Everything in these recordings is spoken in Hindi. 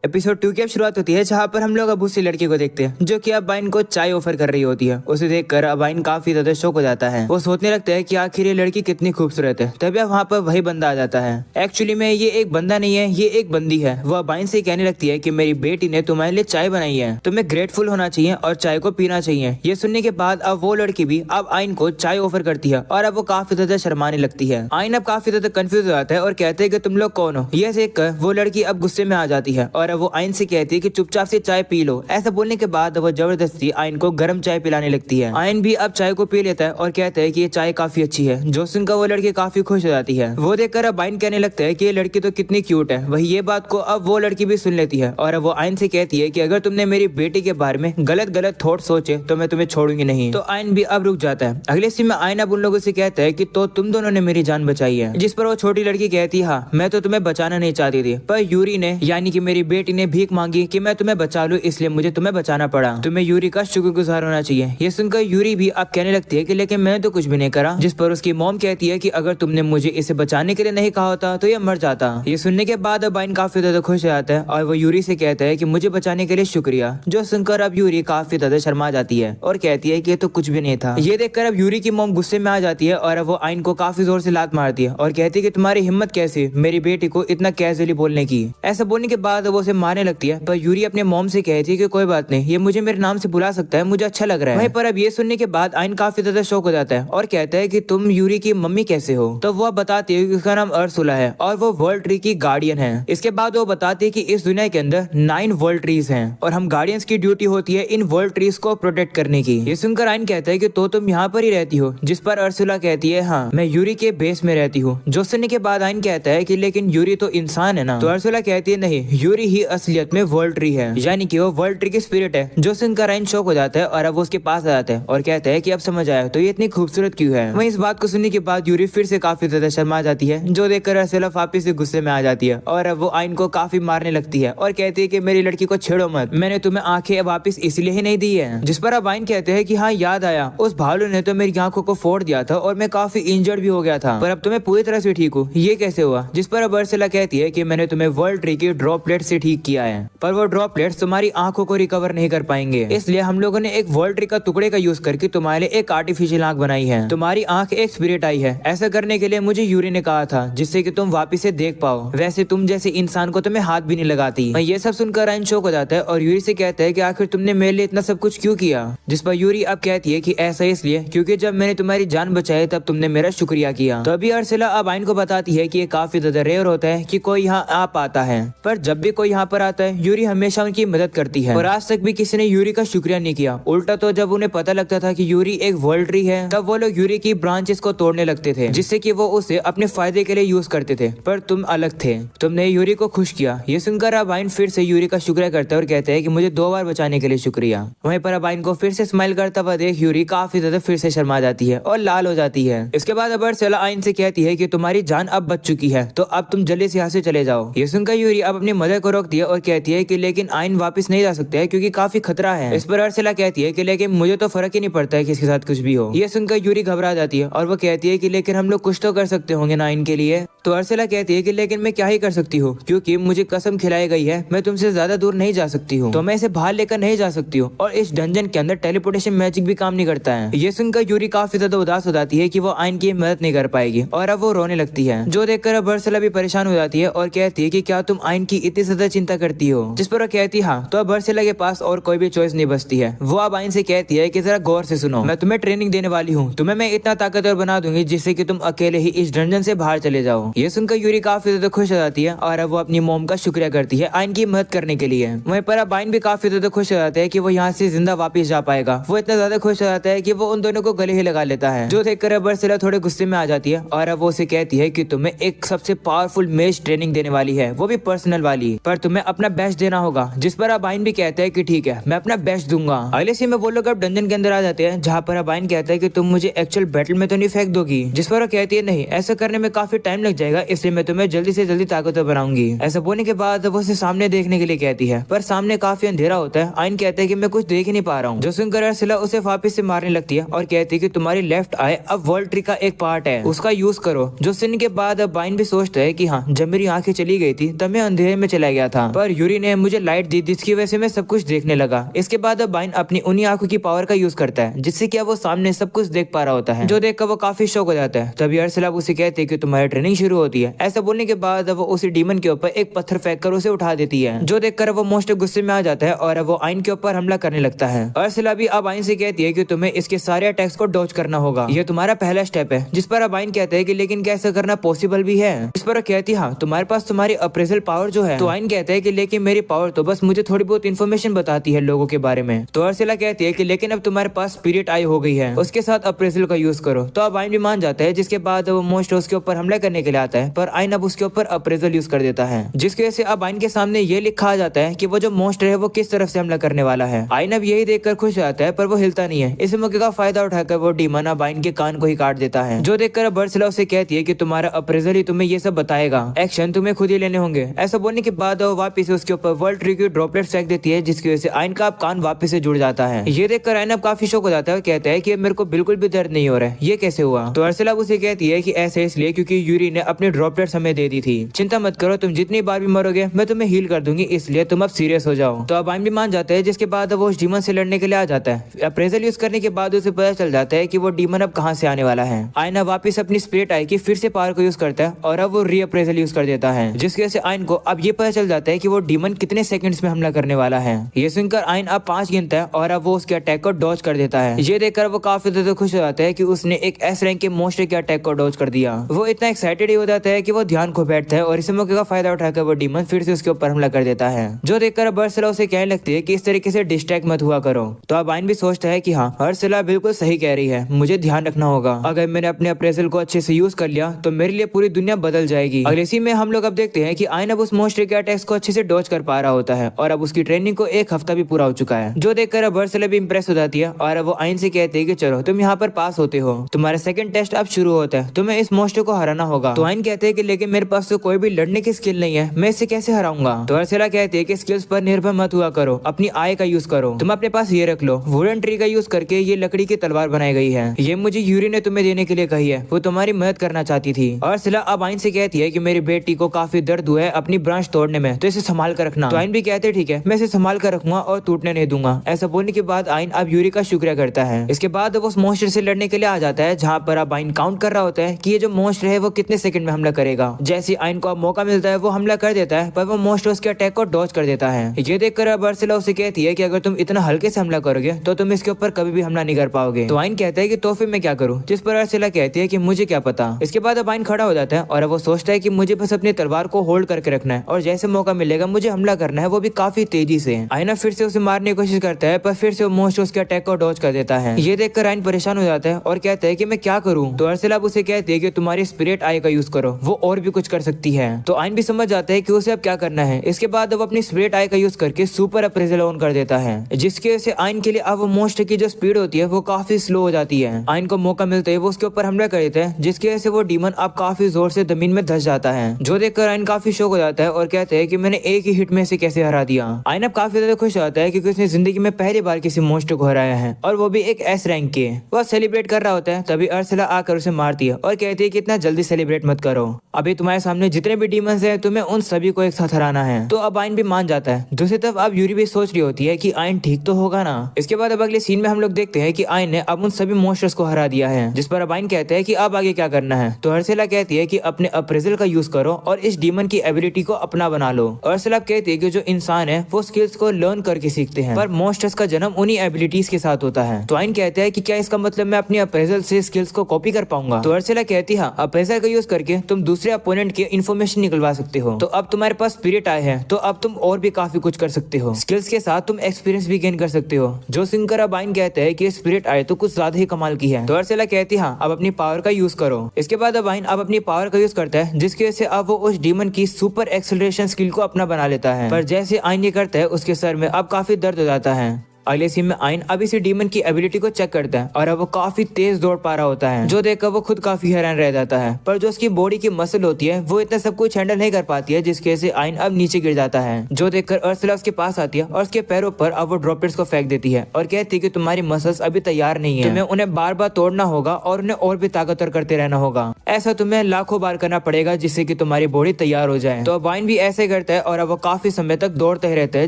एपिसोड 2 की अब शुरुआत होती है, जहाँ पर हम लोग अब उसी लड़की को देखते हैं जो कि अब अबाइन को चाय ऑफर कर रही होती है। उसे देखकर अबाइन काफी ज्यादा शौक हो जाता है। वो सोचने लगता है कि आखिर ये लड़की कितनी खूबसूरत है। तभी अब वहाँ पर वही बंदा आ जाता है। एक्चुअली में ये एक बंदा नहीं है, ये एक बंदी है। वो अबाइन से कहने लगती है कि मेरी बेटी ने तुम्हारे लिए चाय बनाई है, तुम्हें ग्रेटफुल होना चाहिए और चाय को पीना चाहिए। ये सुनने के बाद अब वो लड़की भी अब आइन को चाय ऑफर करती है और अब वो काफी ज्यादा शर्माने लगती है। आइन अब काफी ज्यादा कंफ्यूज हो जाता है और कहते हैं कि तुम लोग कौन हो। ये देखकर वो लड़की अब गुस्से में आ जाती है और अब वो आइन से कहती है कि चुपचाप से चाय पी लो। ऐसा बोलने के बाद वो जबरदस्ती आइन को गर्म चाय पिलाने लगती है। आइन भी अब चाय को पी लेता है और कहता है कि ये चाय काफी अच्छी है, जो सुनकर वो लड़की काफी खुश हो जाती है। वो देखकर अब आइन कहने लगता है कि ये लड़की तो कितनी क्यूट है। वही ये बात को अब वो लड़की भी सुन लेती है और अब वो आइन से कहती है कि अगर तुमने मेरी बेटी के बारे में गलत गलत थॉट सोचे तो मैं तुम्हें छोड़ूंगी नहीं। तो आइन भी अब रुक जाता है। अगले सीन में आइन अब उन लोगों से कहता है कि तो तुम दोनों ने मेरी जान बचाई है। जिस पर वो छोटी लड़की कहती है हाँ, मैं तो तुम्हें बचाना नहीं चाहती थी, पर यूरी ने यानी कि मेरी बेटी ने भीख मांगी कि मैं तुम्हें बचा लूं, इसलिए मुझे तुम्हें बचाना पड़ा। तुम्हें यूरी का शुक्रगुजार होना चाहिए। ये सुनकर यूरी भी अब कहने लगती है कि लेकिन मैंने तो कुछ भी नहीं करा। जिस पर उसकी मॉम कहती है कि अगर तुमने मुझे इसे बचाने के लिए नहीं कहा होता तो ये मर जाता। ये सुनने के बाद अब आइन काफी ज्यादा खुश हो जाता है और वो यूरी से कहता है कि मुझे बचाने के लिए शुक्रिया। जो सुनकर अब यूरी काफी ज्यादा शर्मा जाती है और कहती है कि ये तो कुछ भी नहीं था। ये देखकर अब यूरी की मॉम गुस्से में आ जाती है और अब वो आइन को काफी जोर से लात मारती है और कहती है कि तुम्हारी हिम्मत कैसे मेरी बेटी को इतना कैजुअली बोलने की। ऐसा बोलने के बाद वो उसे मारने लगती है, पर यूरी अपने मॉम से कहती है कि कोई बात नहीं, ये मुझे मेरे नाम से बुला सकता है, मुझे अच्छा लग रहा है। वहीं पर अब ये सुनने के बाद आइन काफी ज्यादा शौक हो जाता है और कहता है कि तुम यूरी की मम्मी कैसे हो। तो वो बताती है कि उसका नाम अर्सुला है और वो वर्ल्ड ट्री की गार्डियन है। इसके बाद वो बताती है कि इस दुनिया के अंदर 9 वर्ल्ड ट्रीज हैं और हम गार्डियंस की ड्यूटी होती है इन वर्ल्ड ट्रीज को प्रोटेक्ट करने की। ये सुनकर आइन कहता है कि तो तुम यहाँ पर ही रहती हो। जिस पर अर्सुला कहती है हाँ, मैं यूरी के बेस में रहती हूँ। जो सुनने के बाद आइन कहता है कि लेकिन यूरी तो इंसान है ना। तो अर्सुला कहती है नहीं, यूरी ही असलियत में वर्ल्ड ट्री है, यानी कि वो वर्ल्ड ट्री की स्पिरिट है। जो सुनकर आइन शौक हो जाता है और अब वो उसके पास आ जाता है और कहता है कि अब समझ आया तो ये इतनी खूबसूरत क्यों है। वहीं इस बात को सुनने के बाद यूरी फिर से काफी ज्यादा शर्मा जाती है, जो देखकर अर्सुला वापिस से गुस्से में आ जाती है और अब वो आइन को काफी मारने लगती है और कहती है कि मेरी लड़की को छेड़ो मत, मैंने तुम्हें आंखें वापिस इसलिए ही नहीं दी है। जिस पर अब आइन कहते हैं कि हाँ याद आया, उस भालू ने तो मेरी आंखों को फोड़ दिया था और मैं काफी इंजर्ड भी हो गया था, पर अब तुम्हें पूरी तरह से ठीक हूँ, ये कैसे हुआ। जिस पर अब अर्सुला कहती है कि मैंने तुम्हें वर्ल्ड ट्री की ड्रॉपलेट से ठीक किया है, पर वो ड्रॉपलेट्स तुम्हारी आंखों को रिकवर नहीं कर पाएंगे, इसलिए हम लोगों ने एक वर्ल्ड ट्री का टुकड़े का यूज करके तुम्हारे लिए एक आर्टिफिशियल आंख बनाई है। तुम्हारी आंख एक स्पिरिट आई है। ऐसा करने के लिए मुझे यूरी ने कहा था, जिससे कि तुम वापिस से देख पाओ। वैसे तुम जैसे इंसान को तुम्हें हाथ भी नहीं लगाती। ये सब सुनकर आइन शौक हो जाता है और यूरी से कहता है कि आखिर तुमने मेरे लिए इतना सब कुछ क्यों किया। जिस पर यूरी अब कहती है कि ऐसा इसलिए क्योंकि जब मैंने तुम्हारी जान बचाई तब तुमने मेरा शुक्रिया किया। तो अभी अर्सुला अब आइन को बताती है कि ये काफी ज्यादा रेयर होता है कि कोई यहाँ आ पाता है, पर जब भी कोई यहाँ पर आता है यूरी हमेशा उनकी मदद करती है और आज तक भी किसी ने यूरी का शुक्रिया नहीं किया। उल्टा तो जब उन्हें पता लगता था कि यूरी एक वर्ल्ड ट्री है, तब वो लोग यूरी की ब्रांचेस को तोड़ने लगते थे, जिससे कि वो उसे अपने फायदे के लिए यूज करते थे। पर तुम अलग थे, तुमने यूरी को खुश किया। ये सुनकर अब आइन फिर से यूरी का शुक्रिया करता है और कहते हैं कि मुझे 2 बार बचाने के लिए शुक्रिया। वहीं पर अब आइन को फिर से स्माइल करता हुआ देख यूरी काफी ज्यादा फिर से शर्मा जाती है और लाल हो जाती है। इसके बाद अब अर्सुला आइन से कहती है कि तुम्हारी जान अब बच चुकी है, तो अब तुम जल्दी से यहाँ से चले जाओ। ये सुनकर यूरी अब अपनी मदर को रोकती है और कहती है कि लेकिन आइन वापस नहीं जा सकते हैं क्योंकि काफी खतरा है। इस पर अर्सुला कहती है कि लेकिन मुझे तो फर्क ही नहीं पड़ता है किसके साथ कुछ भी हो। ये सुनकर यूरी घबरा जाती है और वो कहती है कि लेकिन हम लोग कुछ तो कर सकते होंगे ना आइन के लिए। तो अर्सुला कहती है कि लेकिन मैं क्या ही कर सकती हूँ, क्योंकि मुझे कसम खिलाई गई है मैं तुमसे ज्यादा दूर नहीं जा सकती हूँ, तो मैं इसे बाहर लेकर नहीं जा सकती हूँ और इस डंजन के अंदर टेलीपोर्टेशन मैजिक भी काम नहीं करता है। ये सुनकर यूरी काफी ज्यादा उदास हो जाती है कि वो आइन की मदद नहीं कर पाएगी और अब वो रोने लगती है, जो देखकर अब अर्सुला भी परेशान हो जाती है और कहती है कि क्या तुम आइन की इतनी ज्यादा चिंता करती हो। जिस पर वो कहती है हाँ, तो अब अर्सुला के पास और कोई भी चॉइस नहीं बचती है। वो अब आइन से कहती है कि जरा गौर से सुनो, मैं तुम्हें ट्रेनिंग देने वाली हूँ, तुम्हें मैं इतना ताकतवर बना दूंगी जिससे कि तुम अकेले ही इस डंजन से बाहर चले जाओ। ये सुनकर यूरी काफी ज्यादा खुश हो जाती है और अब वो अपनी मॉम का शुक्रिया करती है आइन की मदद करने के लिए। वहीं पर अब आइन भी काफी ज्यादा खुश हो जाता है कि वो यहाँ से जिंदा वापस जा पाएगा। वो इतना ज्यादा खुश हो जाता है कि वो उन दोनों को गले ही लगा लेता है, जो देखकर अब अर्सुला थोड़े गुस्से में आ जाती है और अब वो उसे कहती है कि तुम्हें एक सबसे पावरफुल मेज ट्रेनिंग देने वाली है, वो भी पर्सनल वाली, पर तुम्हें अपना बेस्ट देना होगा। जिस पर अब आइन भी कहता है कि ठीक है, मैं अपना बेस्ट दूंगा। अगले सीन में वो लोग अब डंजन के अंदर आ जाते हैं, जहाँ पर अब आइन कहता है कि तुम मुझे एक्चुअल बैटल में तो नहीं फेंक दोगी। जिस पर वो कहती है नहीं, ऐसा करने में काफी टाइम लग जाएगा, इसलिए मैं तुम्हें जल्दी से जल्दी ताकतवर बनाऊंगी। ऐसा बोलने के बाद वो उसे सामने देखने के लिए कहती है, पर सामने काफी अंधेरा होता है। आइन कहता है कि मैं कुछ देख ही नहीं पा रहा हूँ। जो सुनकर अर्सुला उसे वापस से मारने लगती है और कहती है कि तुम्हारी लेफ्ट आई अब वर्ल्ड ट्री का एक पार्ट है, उसका यूज करो। जो सुनने के बाद अब आइन भी सोचता है कि हाँ, जब मेरी आंखें चली गई थी तब मैं अंधेरे में चला गया था, पर यूरी ने मुझे लाइट दी जिसकी वजह से मैं सब कुछ देखने लगा। इसके बाद अब बाइन अपनी उन्हीं आंखों की पावर का यूज करता है जिससे क्या वो सामने सब कुछ देख पा रहा होता है, जो देखकर वो काफी शौक हो जाता है। तभी अरसला उसे कहती है कि तुम्हारी ट्रेनिंग शुरू होती है। ऐसा बोलने के बाद वो उसी डीमन के ऊपर एक पत्थर फेंक कर उसे उठा देती है, जो देखकर वो मोस्ट गुस्से में आ जाता है और वो आइन के ऊपर हमला करने लगता है। अरसला भी अब आइन से कहती है कि तुम्हें इसके सारे अटैक्स को डॉज करना होगा, ये तुम्हारा पहला स्टेप है। जिस पर अब आइन कहते हैं कि लेकिन क्या ऐसा करना पॉसिबल भी है? इस पर कहती है हाँ, तुम्हारे पास तुम्हारी अप्रेजल पावर जो है। तो आइन कहता है कि लेकिन मेरी पावर तो बस मुझे थोड़ी बहुत इन्फॉर्मेशन बताती है लोगों के बारे में। तो अरसला कहती है कि लेकिन अब तुम्हारे पास स्पिरिट आई हो गई है, उसके साथ अप्रेजल का यूज करो। तो अब आइन भी मान जाता है, जिसके बाद वो मोस्ट उसके ऊपर हमला करने के लिए आता है, पर आइन अब उसके ऊपर अप्रेजल यूज कर देता है, जिसकी वजह से अब आइन के सामने ये लिखा आ जाता है कि वो जो मोस्टर है वो किस तरफ से हमला करने वाला है। आइन अब यही देखकर खुश हो जाता है, पर वो हिलता नहीं है। इस मौके का फायदा उठाकर वो डीमन अब आइन के कान को ही काट देता है, जो देखकर अब अरसला उसे कहती है कि तुम्हारा अप्रेजल ही तुम्हें ये सब बताएगा, एक्शन तुम्हें खुद ही लेने होंगे। ऐसा बोलने के बाद वो वापिस उसके ऊपर वर्ल्ड ट्री की ड्रॉपलेट फेंक देती है, जिसकी वजह से आइन का अब कान वापिस से जुड़ जाता है। ये देखकर आइन अब काफी शौक हो जाता है और कहता है कि मेरे को बिल्कुल भी दर्द नहीं हो रहा है, ये कैसे हुआ? तो अरसला उसे कहती है कि ऐसे इसलिए क्योंकि यूरी ने अपनी ड्रॉपलेट हमें दे दी थी। चिंता मत करो, तुम जितनी बार भी मरोगे मैं तुम्हें हील कर दूंगी, इसलिए तुम अब सीरियस हो जाओ। तो अब आइन भी मान जाता है, जिसके बाद वो उस डीमन से लड़ने के लिए आ जाता है। अप्रेजल यूज करने के बाद उसे पता चल जाता है कि वो डीमन अब कहां से आने वाला है। आइन अब वापिस अपनी स्पिरिट आई की फिर से पावर को यूज करता है और अब वो रीअप्रेजल यूज कर देता है, जिसकी वजह से आइन को अब ये पता चल जाता है कि वो डीमन कितने सेकंड्स में हमला करने वाला है। ये सुनकर आइन अब 5 गिनता है और अब वो उसके अटैक को डॉज कर देता है। ये देखकर वो काफी ज्यादा खुश हो जाता है कि उसने एक एस रैंक के मोस्टर के अटैक को डॉज कर दिया। वो इतना एक्साइटेड ही हो जाता है कि वो ध्यान खो बैठता है और इस मौके का फायदा उठाकर वो डीमन फिर से उसके ऊपर हमला कर देता है, जो देखकर अब अरसला उसे कहने लगती है कि इस तरीके से डिस्ट्रैक्ट मत हुआ करो। तो अब आइन भी सोचता है कि हाँ, अरसला बिल्कुल सही कह रही है, मुझे ध्यान रखना होगा। अगर मैंने अपने अप्रेजल को अच्छे से यूज कर लिया तो मेरे लिए पूरी दुनिया बदल जाएगी। अगले सीन में हम लोग अब देखते हैं कि आइन अब उस मोस्टर के अटैक्स को अच्छे से डॉज कर पा रहा होता है और अब उसकी ट्रेनिंग को 1 हफ्ता भी पूरा हो चुका है, जो देखकर अब अरसला भी इंप्रेस हो जाती है और अब वो आइन से कहती है कि चलो तुम यहाँ पर पास होते हो, तुम्हारा सेकंड टेस्ट अब शुरू होता है, तुम्हें इस मोस्टर को हराना होगा। तो आइन कहते हैं कि लेकिन मेरे पास तो कोई भी लड़ने की स्किल नहीं है, मैं इसे कैसे हराऊंगा? तो अरसला कहती है कि स्किल्स पर निर्भर मत हुआ करो, अपनी आय का यूज करो। तुम अपने पास ये रख लो, वुडन ट्री का यूज करके ये लकड़ी की तलवार बनाई गई है, ये मुझे यूरी ने तुम्हें देने के लिए कही है, वो तुम्हारी मदद करना चाहती थी। अरसला अब आइन से कहती है कि मेरी बेटी को काफी दर्द हुआ है अपनी ब्रांच तोड़ने में, तो इसे संभाल कर रखना। तो आइन भी कहते ठीक है, मैं इसे संभाल कर रखूंगा और टूटने नहीं दूंगा। ऐसा बोलने के बाद आइन अब यूरी का शुक्रिया करता है। इसके बाद वो उस मोस्टर से लड़ने के लिए आ जाता है, जहाँ पर अब आइन काउंट कर रहा होता है कि ये जो मोस्टर है वो कितने सेकंड में हमला करेगा। जैसे आइन को अब मौका मिलता है वो हमला कर देता है, पर वो मोस्टर उसके अटैक को डॉज कर देता है। ये देखकर अब अरसला उसे कहती है कि अगर तुम इतना हल्के से हमला करोगे तो तुम इसके ऊपर कभी भी हमला नहीं कर पाओगे। तो आइन कहता है कि तो फिर मैं क्या करूँ? जिस पर अरसला कहती है कि मुझे क्या पता। इसके बाद अब आइन खड़ा हो जाता है और वो सोचता है कि मुझे बस अपनी तलवार को होल्ड करके रखना है और जैसे मौका मिलेगा मुझे हमला करना है, वो भी काफी तेजी से। आइन फिर से उसे मारने की कोशिश करता है, पर फिर से वो मोस्टर उसके अटैक को डॉज कर देता है। ये देखकर आइन परेशान हो जाता है और कहता है कि मैं क्या करूँ? तो अरसला उसे कहती है कि तुम्हारी स्पिरिट आई का यूज करो, वो और भी कुछ कर सकती है। तो आइन भी समझ जाता है कि उसे अब क्या करना है। इसके बाद वो अपनी स्पिरिट आई का यूज करके सुपर अप्रेजल ऑन कर देता है, जिसकी वजह से आइन के लिए अब वो मोस्टर की जो स्पीड होती है वो काफी स्लो हो जाती है। आइन को मौका मिलते ही वो उसके ऊपर हमला कर देता है, जिसकी वजह से वो डीमन अब काफी जोर से जमीन में धंस जाता है, जो देखकर आइन काफी शौक हो जाता है और कहते हैं कि मैंने एक ही हिट में से कैसे हरा दिया। आइन अब काफी ज्यादा खुश होता है क्योंकि उसने जिंदगी में पहली बार किसी मोस्टर को हराया है और वो भी एक एस रैंक के। वह सेलिब्रेट कर रहा होता है, तभी अरसला आकर उसे मारती है और कहती है कि इतना जल्दी सेलिब्रेट मत करो, अभी तुम्हारे सामने जितने भी डीमंस हैं तुम्हें उन सभी को एक साथ हराना है। तो अब आइन भी मान जाता है। दूसरी तरफ अब यूरी भी सोच रही होती है कि आइन ठीक तो होगा ना। इसके बाद अब अगले सीन में हम लोग देखते हैं कि आइन ने अब उन सभी मोस्टर्स को हरा दिया है, जिस पर अब आइन कहते हैं कि अब आगे क्या करना है। तो अरसला कहती है कि अपने अप्रेजल का यूज करो और इस डीमन की एबिलिटी को अपना बना लो। अरसला कहती है कि जो इंसान है वो स्किल्स को लर्न करके सीखते हैं, पर मोस्टर्स का जन्म उन्हीं एबिलिटीज के साथ होता है। तो आइन कहते हैं कि क्या इसका मतलब मैं अपनी अप्रेजल से स्किल्स को कॉपी कर पाऊंगा? तो अरसला कहती है हाँ, अप्रेजल का यूज करके तुम दूसरे अपोनेंट के इन्फॉर्मेशन निकलवा सकते हो। तो अब तुम्हारे पास स्पिरिट आए हैं तो अब तुम और भी काफी कुछ कर सकते हो, स्किल्स के साथ तुम एक्सपीरियंस भी गेन कर सकते हो। जो सुनकर अब आइन कहते हैं कि स्पिरिट आए तो कुछ ज्यादा ही कमाल की है। तो अरसला कहती है हाँ, अब अपनी पावर का यूज करो। इसके बाद अब आइन अब अपनी पावर का यूज करता है, जिसकी वजह से अब वो उस डीमन की सुपर एक्सेलरेशन स्किल को अपना बना लेता है। पर जैसे आइन ये करता है उसके सर में अब काफी दर्द हो जाता है। अगले सीन में आइन अब इसी डीमन की एबिलिटी को चेक करता है और अब वो काफी तेज दौड़ पा रहा होता है, जो देखकर वो खुद काफी हैरान रह जाता है। पर जो उसकी बॉडी की मसल होती है वो इतना सब कुछ हैंडल नहीं कर पाती है, जिसकी वजह से आइन अब नीचे गिर जाता है। जो देखकर अर्सला उसके पास आती है और उसके पैरों पर अब वो ड्रॉपलेट्स को फेंक देती है और कहती है कि तुम्हारी मसल्स अभी तैयार नहीं है, तुम्हें उन्हें बार बार तोड़ना होगा और उन्हें और भी ताकतवर करते रहना होगा। ऐसा तुम्हें लाखों बार करना पड़ेगा जिससे कि तुम्हारी बॉडी तैयार हो जाए। तो अब आइन भी ऐसे करता है और अब वो काफी समय तक दौड़ते ही रहता है,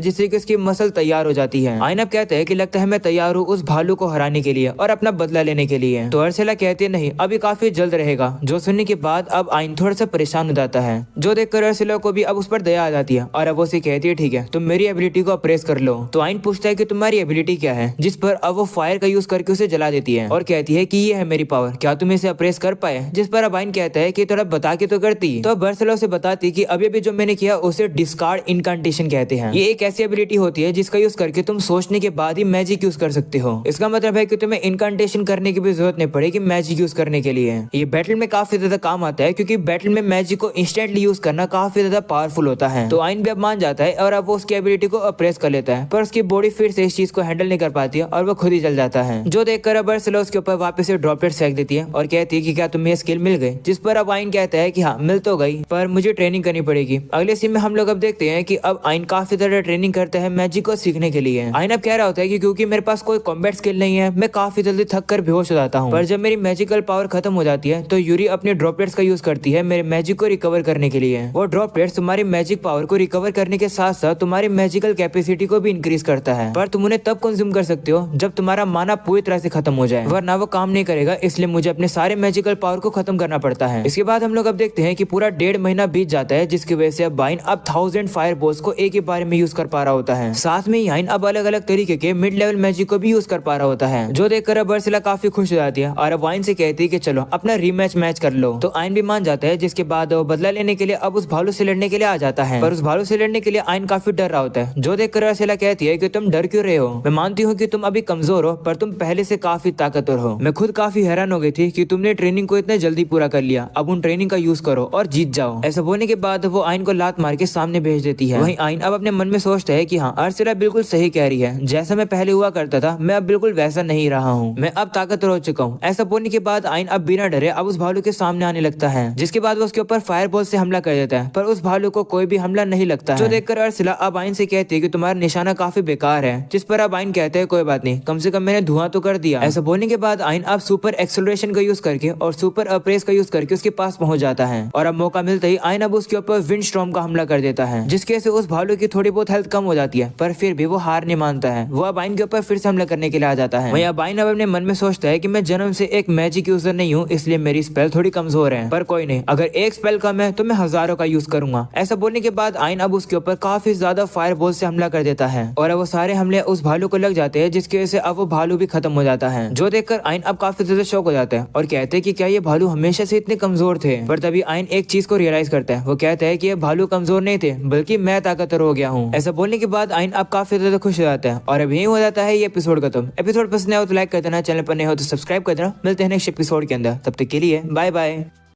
जिससे कि उसकी मसल तैयार हो जाती है। आइन अब कहता है कि लगता है मैं तैयार हूँ उस भालू को हराने के लिए और अपना बदला लेने के लिए। तो अर्सला कहती है नहीं, अभी काफी जल्द रहेगा। जो सुनने के बाद अब आइन थोड़ा सा परेशान हो जाता है, जो देखकर अर्सला को भी अब उस पर दया आ जाती है और अब वो उसे कहती है ठीक है तुम मेरी एबिलिटी को अप्रेस कर लो। तो आइन पूछता है कि तुम्हारी एबिलिटी क्या है, जिस पर अब वो फायर का यूज करके उसे जला देती है और कहती है कि ये है मेरी पावर, क्या तुम इसे अप्रेस कर पाए। जिस पर अब आइन कहता है कि थोड़ा बता के तो करती। तो अब अर्सला उसे बताती कि अभी भी जो मैंने किया उसे डिस्कार्ड इनकांटेशन कहते हैं। ये एक ऐसी एबिलिटी होती है जिसका यूज करके तुम सोचने के बाद ही मैजिक यूज कर सकते हो। इसका मतलब है कि तुम्हें इनकांटेशन करने की भी जरूरत नहीं पड़ेगी मैजिक यूज करने के लिए। ये बैटल में काफी ज्यादा काम आता है, क्योंकि बैटल में मैजिक को इंस्टेंटली यूज करना काफी ज्यादा पावरफुल होता है। तो आइन भी अब मान जाता है और अब वो उसकी एबिलिटी को अप्रेस कर लेता है, पर उसकी बॉडी फिर से इस चीज को हैंडल नहीं कर पाती है और वो खुद ही जल जाता है। जो देखकर अब अर्सला उसके ऊपर वापस से ड्रॉपलेट्स फेंक देती है और कहती है कि क्या तुम्हें स्किल मिल गई। जिस पर अब आइन कहता है कि हाँ मिल तो गई, पर मुझे ट्रेनिंग करनी पड़ेगी। अगले सीन में हम लोग अब देखते हैं कि अब आइन काफी ज्यादा ट्रेनिंग करता है मैजिक को सीखने के लिए। आइन अब कह रहा होता है कि क्योंकि मेरे पास कोई कॉम्बैट स्किल नहीं है मैं काफी जल्दी थक कर बेहोश हो जाता हूँ, पर जब मेरी मैजिकल पावर खत्म हो जाती है तो यूरी अपने ड्रॉपलेट्स का यूज करती है मेरे मैजिक को रिकवर करने के लिए। वो ड्रॉपलेट्स तुम्हारी मैजिक पावर को रिकवर करने के साथ साथ तुम्हारी मैजिकल कैपेसिटी को भी इंक्रीज करता है, पर तुम उन्हें तब कंज्यूम कर सकते हो जब तुम्हारा माना पूरी तरह से खत्म हो जाए, वरना वो काम नहीं करेगा। इसलिए मुझे अपने सारे मैजिकल पावर को खत्म करना पड़ता है। इसके बाद हम लोग अब देखते हैं कि पूरा 1.5 महीना बीत जाता है, जिसकी वजह से अब आइन अब 1000 फायर बॉल्स को एक ही बार में यूज कर पा रहा होता है। साथ में आइन अब अलग अलग तरीके के मिड लेवल मैजिक को भी यूज कर पा रहा होता है, जो देखकर अब अर्सला काफी खुश हो जाती है और अब आइन से कहती है कि चलो अपना रीमैच मैच कर लो। तो आइन भी मान जाता है, जिसके बाद वो बदला लेने के लिए अब उस भालू से लड़ने के लिए आ जाता है। पर उस भालू से लड़ने के लिए आइन काफी डर रहा होता है, जो देखकर अर्सला कहती है कि तुम डर क्यों रहे हो, मैं मानती हूँ कि तुम अभी कमजोर हो पर तुम पहले से काफी ताकतवर हो। मैं खुद काफी हैरान हो गई थी कि तुमने ट्रेनिंग को इतने जल्दी पूरा कर लिया, अब उन ट्रेनिंग का यूज करो और जीत जाओ। ऐसा बोलने के बाद वो आइन को लात मार के सामने भेज देती है। वहीं आइन अब अपने मन में सोचता है कि हाँ अर्सला बिल्कुल सही कह रही है, जैसा मैं पहले हुआ करता था मैं अब बिल्कुल वैसा नहीं रहा हूँ, मैं अब ताकतवर हो चुका हूँ। ऐसा बोलने के बाद आइन अब बिना डरे अब उस भालू के सामने आने लगता है, जिसके बाद वो उसके ऊपर फायर बॉल से हमला कर देता है, पर उस भालू को कोई भी हमला नहीं लगता है। जो देखकर अर्सला अब आइन से कहती है कि तुम्हारा निशाना काफी बेकार है, जिस पर अब आइन कहते हैं कोई बात नहीं, कम से कम मैंने धुआं तो कर दिया। ऐसा बोलने के बाद आइन अब सुपर एक्सेलरेशन का यूज करके और सुपर अप्रेस का यूज करके उसके पास पहुंच जाता है और अब मौका मिलते ही आइन अब उसके ऊपर विंड स्टॉर्म का हमला कर देता है, जिसके वजह से उस भालू की थोड़ी बहुत हेल्थ कम हो जाती है, पर फिर भी वो हार नहीं मानता है। वो अब आइन के ऊपर फिर से हमला करने के लिए आ जाता है। वहीं अब आइन अब अपने मन में सोचता है कि मैं जन्म से एक मैजिक यूजर नहीं हूँ, इसलिए मेरी स्पेल थोड़ी कमजोर है, पर कोई नहीं, अगर एक स्पेल कम है तो मैं हजारों का यूज करूंगा। ऐसा बोलने के बाद आइन अब उसके ऊपर काफी ज्यादा फायर बॉल से हमला कर देता है और अब वो सारे हमले उस भालू को लग जाते हैं, जिसकी वजह से अब वो भालू भी खत्म हो जाता है। जो देखकर आइन अब काफी ज्यादा शौक हो जाता है और कहते हैं कि क्या ये भालू हमेशा से इतने कमजोर थे। पर तभी आइन एक चीज को रियलाइज करता है, वो कहता है कि ये भालू कमजोर नहीं थे बल्कि मैं ताकतवर हो गया हूँ। ऐसा बोलने के बाद आइन अब काफी ज्यादा खुश हो जाता है और अब यही हो जाता है ये एपिसोड खत्म। एपिसोड पसंद आया तो लाइक कर देना, चैनल पर नए हो तो सब्सक्राइब कर देना। मिलते हैं नेक्स्ट एपिसोड के अंदर, तब तक के लिए बाय बाय।